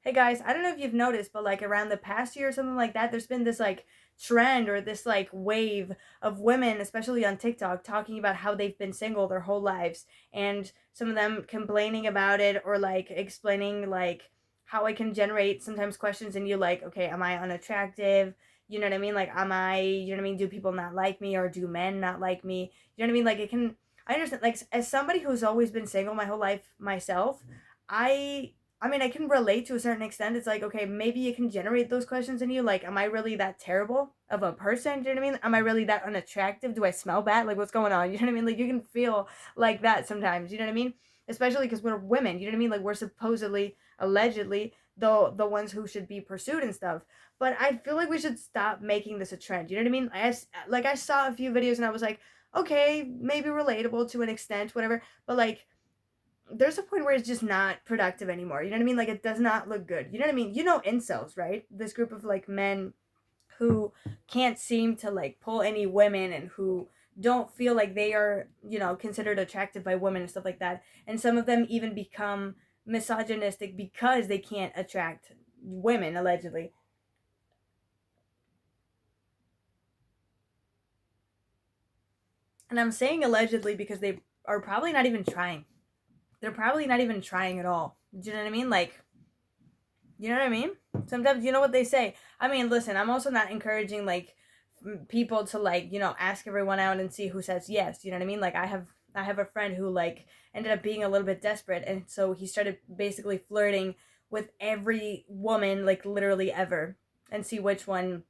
Hey guys, I don't know if you've noticed, but like around the past year or something like that, there's been this like trend or this like wave of women, especially on TikTok, talking about how they've been single their whole lives, and some of them complaining about it or like explaining like how I can generate sometimes questions in you like, okay, am I unattractive? You know what I mean? Like, am I, you know what I mean? Do people not like me or do men not like me? You know what I mean? Like, it can, I understand, like, as somebody who's always been single my whole life myself, I I mean, I can relate to a certain extent. It's like, okay, maybe you can generate those questions in you. Like, am I really that terrible of a person? Do you know what I mean? Am I really that unattractive? Do I smell bad? Like, what's going on? You know what I mean? Like, you can feel like that sometimes. You know what I mean? Especially because we're women. You know what I mean? Like, we're supposedly, allegedly, the ones who should be pursued and stuff. But I feel like we should stop making this a trend. You know what I mean? I saw a few videos and I was like, okay, maybe relatable to an extent, whatever. But like, there's a point where it's just not productive anymore. You know what I mean? Like it does not look good. You know what I mean? You know incels, right? This group of like men who can't seem to like pull any women and who don't feel like they are, considered attractive by women and stuff like that. And some of them even become misogynistic because they can't attract women allegedly. And I'm saying allegedly because they are probably not even trying. They're probably not even trying at all. Do you know what I mean? Like, you know what I mean? Sometimes you know what they say. I mean, listen, I'm also not encouraging like people to like, ask everyone out and see who says yes. You know what I mean? Like I have a friend who like ended up being a little bit desperate and so he started basically flirting with every woman like literally ever and see which one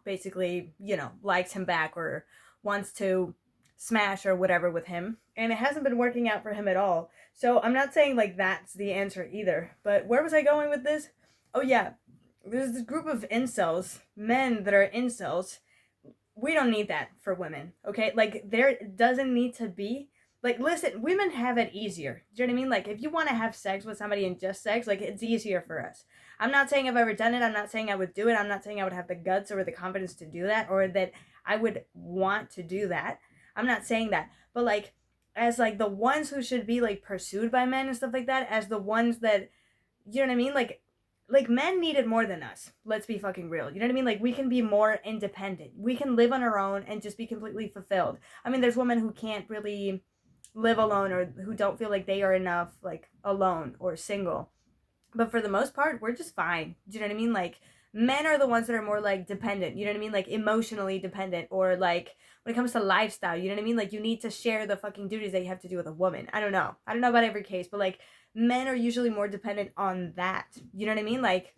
basically, likes him back or wants to smash or whatever with him. And it hasn't been working out for him at all. So I'm not saying like that's the answer either. But where was I going with this? Oh, yeah. There's this group of incels, men that are incels. We don't need that for women, okay? Like, there doesn't need to be. Like, listen, women have it easier. Do you know what I mean? Like, if you want to have sex with somebody and just sex, like, it's easier for us. I'm not saying I've ever done it. I'm not saying I would do it. I'm not saying I would have the guts or the confidence to do that or that I would want to do that. I'm not saying that. But, like, as, like, the ones who should be, like, pursued by men and stuff like that, as the ones that, you know what I mean? Like men need it more than us. Let's be fucking real. You know what I mean? Like we can be more independent. We can live on our own and just be completely fulfilled. I mean, there's women who can't really live alone or who don't feel like they are enough like alone or single. But for the most part, we're just fine. Do you know what I mean? Like men are the ones that are more like dependent. You know what I mean? Like emotionally dependent or like when it comes to lifestyle, you know what I mean? Like you need to share the fucking duties that you have to do with a woman. I don't know. I don't know about every case, but like men are usually more dependent on that. You know what I mean? Like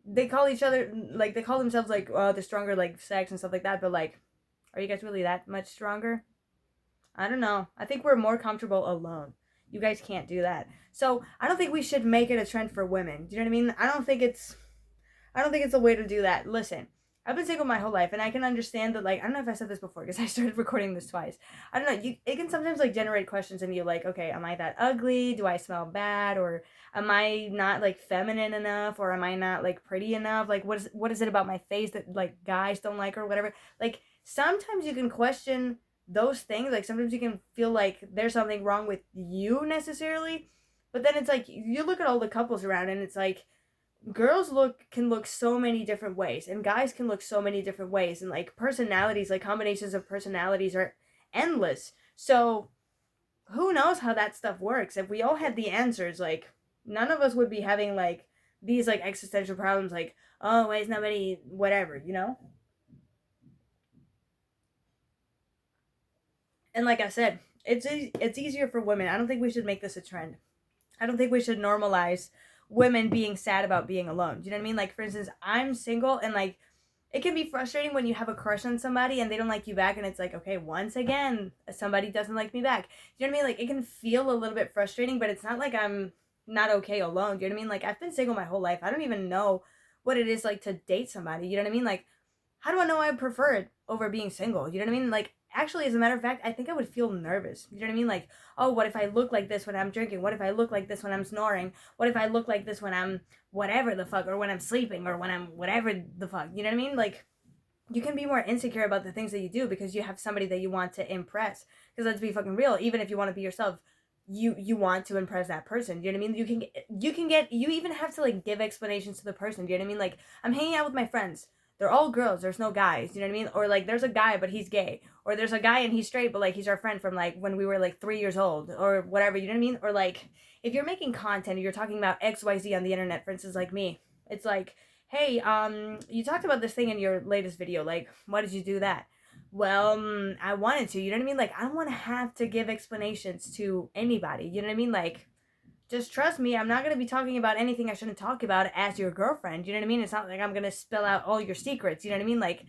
they call each other like they call themselves like the stronger like sex and stuff like that, but like are you guys really that much stronger? I don't know. I think we're more comfortable alone. You guys can't do that. So I don't think we should make it a trend for women. Do you know what I mean? I don't think it's a way to do that. Listen, I've been single my whole life, and I can understand that. Like, I don't know if I said this before because I started recording this twice. I don't know. It can sometimes like generate questions in you, like, okay, am I that ugly? Do I smell bad? Or am I not like feminine enough? Or am I not like pretty enough? Like, what is it about my face that like guys don't like or whatever? Like, sometimes you can question those things. Like, sometimes you can feel like there's something wrong with you necessarily, but then it's like you look at all the couples around, and it's like girls look so many different ways and guys can look so many different ways and like personalities like combinations of personalities are endless. So who knows how that stuff works? If we all had the answers, like none of us would be having like these like existential problems like, oh, why is nobody whatever, and like I said, it's easier for women. I don't think we should make this a trend. I don't think we should normalize women being sad about being alone. Do you know what I mean? Like for instance, I'm single and like it can be frustrating when you have a crush on somebody and they don't like you back and it's like, okay, once again somebody doesn't like me back. Do you know what I mean? Like it can feel a little bit frustrating, but it's not like I'm not okay alone. Do you know what I mean? Like I've been single my whole life. I don't even know what it is like to date somebody. You know what I mean? Like how do I know I prefer it over being single? You know what I mean? Like, actually, as a matter of fact, I think I would feel nervous. You know what I mean? Like, oh, what if I look like this when I'm drinking? What if I look like this when I'm snoring? What if I look like this when I'm whatever the fuck, or when I'm sleeping, or when I'm whatever the fuck? You know what I mean? Like, you can be more insecure about the things that you do because you have somebody that you want to impress. Because let's be fucking real, even if you want to be yourself, you want to impress that person. You know what I mean? You even have to like give explanations to the person. You know what I mean? Like, I'm hanging out with my friends. They're all girls. There's no guys. You know what I mean? Or like there's a guy but he's gay. Or there's a guy and he's straight but like he's our friend from like when we were like 3 years old or whatever. You know what I mean? Or like if you're making content or you're talking about XYZ on the internet, for instance, like me, it's like, hey, you talked about this thing in your latest video. Like, why did you do that? Well, I wanted to, you know what I mean? Like, I don't want to have to give explanations to anybody, you know what I mean? Like, just trust me, I'm not going to be talking about anything I shouldn't talk about as your girlfriend, you know what I mean? It's not like I'm going to spill out all your secrets, you know what I mean? Like,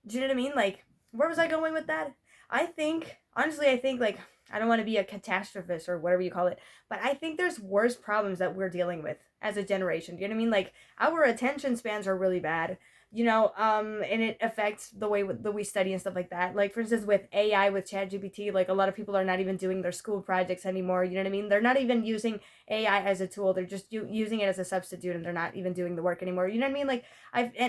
do you know what I mean? Like, where was I going with that? Honestly, I think, like, I don't want to be a catastrophist or whatever you call it, but I think there's worse problems that we're dealing with as a generation. Do you know what I mean? Like, our attention spans are really bad, and it affects the way that we study and stuff like that. Like, for instance, with AI, with ChatGPT, like, a lot of people are not even doing their school projects anymore. You know what I mean? They're not even using AI as a tool. They're just using it as a substitute, and they're not even doing the work anymore. You know what I mean? Like,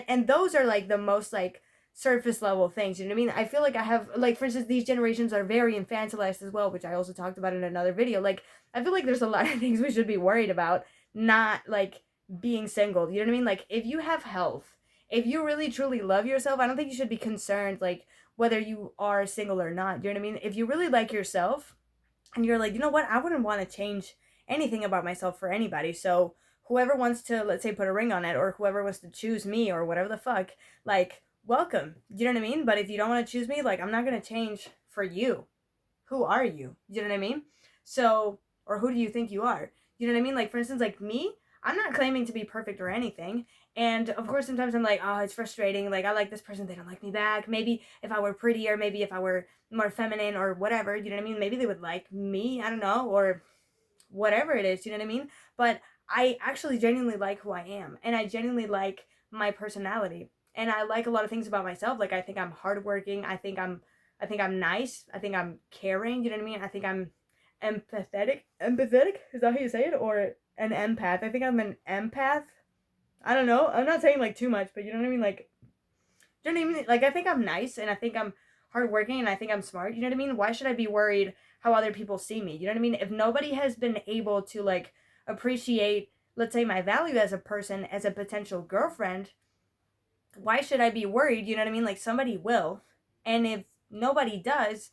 and those are, like, the most, like, surface level things, you know what I mean? I feel like I have, like, for instance, these generations are very infantilized as well, which I also talked about in another video. Like, I feel like there's a lot of things we should be worried about, not, like, being single, you know what I mean? Like, if you have health, if you really truly love yourself, I don't think you should be concerned, like, whether you are single or not, you know what I mean? If you really like yourself, and you're like, you know what, I wouldn't want to change anything about myself for anybody, so whoever wants to, let's say, put a ring on it, or whoever wants to choose me, or whatever the fuck, like, welcome. You know what I mean? But if you don't want to choose me, like, I'm not going to change for you. Who are you? You know what I mean? So, or who do you think you are? You know what I mean? Like, for instance, like me, I'm not claiming to be perfect or anything. And of course, sometimes I'm like, oh, it's frustrating. Like, I like this person, they don't like me back. Maybe if I were prettier, maybe if I were more feminine or whatever, you know what I mean? Maybe they would like me, I don't know, or whatever it is, you know what I mean? But I actually genuinely like who I am, and I genuinely like my personality, and I like a lot of things about myself. Like, I think I'm hardworking. I think I'm nice. I think I'm caring. You know what I mean? I think I'm empathetic. Empathetic, is that how you say it? Or an empath? I think I'm an empath. I don't know. I'm not saying like too much, but you know what I mean? Like, you know what I mean? Like, I think I'm nice, and I think I'm hardworking, and I think I'm smart. You know what I mean? Why should I be worried how other people see me? You know what I mean? If nobody has been able to, like, appreciate, let's say, my value as a person, as a potential girlfriend, why should I be worried? You know what I mean? Like, somebody will. And if nobody does,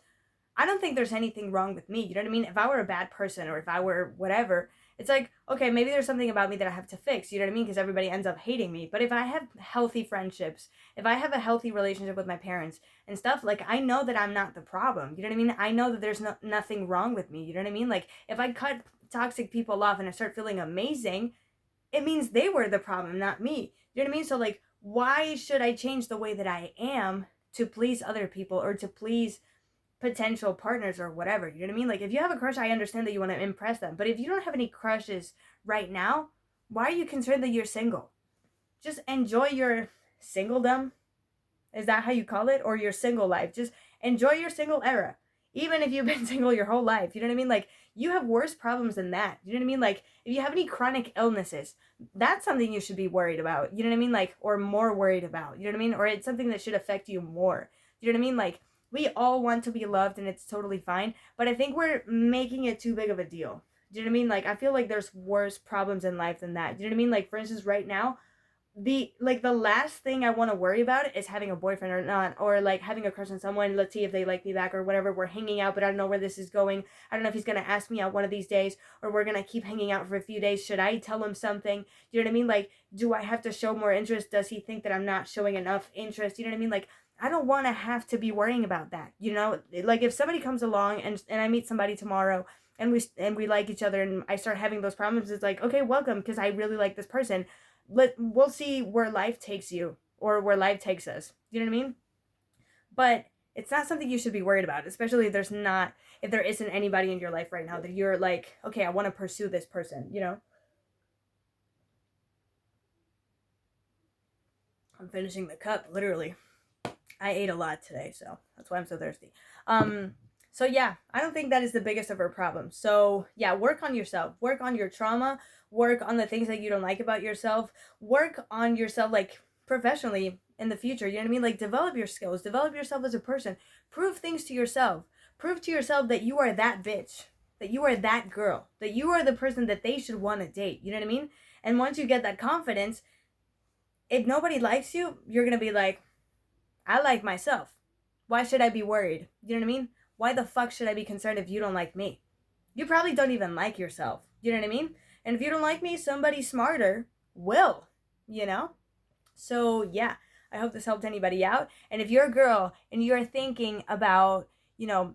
I don't think there's anything wrong with me. You know what I mean? If I were a bad person, or if I were whatever, it's like, okay, maybe there's something about me that I have to fix. You know what I mean? Because everybody ends up hating me. But if I have healthy friendships, if I have a healthy relationship with my parents and stuff, like, I know that I'm not the problem. You know what I mean? I know that there's nothing wrong with me. You know what I mean? Like, if I cut toxic people off and I start feeling amazing, it means they were the problem, not me. You know what I mean? So, like, why should I change the way that I am to please other people, or to please potential partners or whatever? You know what I mean? Like, if you have a crush, I understand that you want to impress them. But if you don't have any crushes right now, why are you concerned that you're single? Just enjoy your singledom. Is that how you call it? Or your single life? Just enjoy your single era. Even if you've been single your whole life. You know what I mean? Like, you have worse problems than that. You know what I mean? Like, if you have any chronic illnesses, that's something you should be worried about. You know what I mean? Like, or more worried about. You know what I mean? Or it's something that should affect you more. You know what I mean? Like, we all want to be loved, and it's totally fine. But I think we're making it too big of a deal. Do you know what I mean? Like, I feel like there's worse problems in life than that. Do you know what I mean? Like, for instance, right now, the last thing I want to worry about is having a boyfriend or not, or like having a crush on someone. Let's see if they like me back or whatever. We're hanging out, but I don't know where this is going. I don't know if he's gonna ask me out one of these days, or we're gonna keep hanging out for a few days. Should I tell him something? You know what I mean? Like, do I have to show more interest? Does he think that I'm not showing enough interest? You know what I mean? Like, I don't want to have to be worrying about that. You know, like, if somebody comes along and I meet somebody tomorrow, and we like each other, and I start having those problems, it's like, okay, welcome, because I really like this person. We'll see where life takes you, or where life takes us. You know what I mean? But it's not something you should be worried about, especially if there isn't anybody in your life right now that you're like, okay, I want to pursue this person, you know? I'm finishing the cup, literally. I ate a lot today, so that's why I'm so thirsty. So yeah, I don't think that is the biggest of our problems. So yeah, work on yourself. Work on your trauma. Work on the things that you don't like about yourself. Work on yourself, like, professionally in the future. You know what I mean? Like, develop your skills. Develop yourself as a person. Prove things to yourself. Prove to yourself that you are that bitch. that you are that girl, that you are the person that they should want to date. You know what I mean? And once you get that confidence, if nobody likes you, you're going to be like, I like myself. Why should I be worried? You know what I mean? Why the fuck should I be concerned if you don't like me? You probably don't even like yourself. You know what I mean? And if you don't like me, somebody smarter will, you know? So, yeah, I hope this helped anybody out. And if you're a girl and you're thinking about,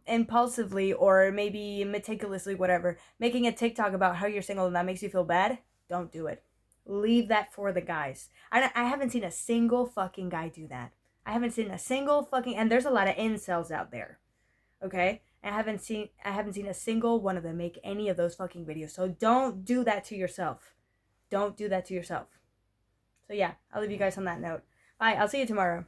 impulsively or maybe meticulously, whatever, making a TikTok about how you're single and that makes you feel bad, don't do it. Leave that for the guys. I haven't seen a single fucking guy do that. I haven't seen a single fucking, and there's a lot of incels out there, okay? I haven't seen a single one of them make any of those fucking videos. So don't do that to yourself. Don't do that to yourself. So yeah, I'll leave you guys on that note. Bye. I'll see you tomorrow.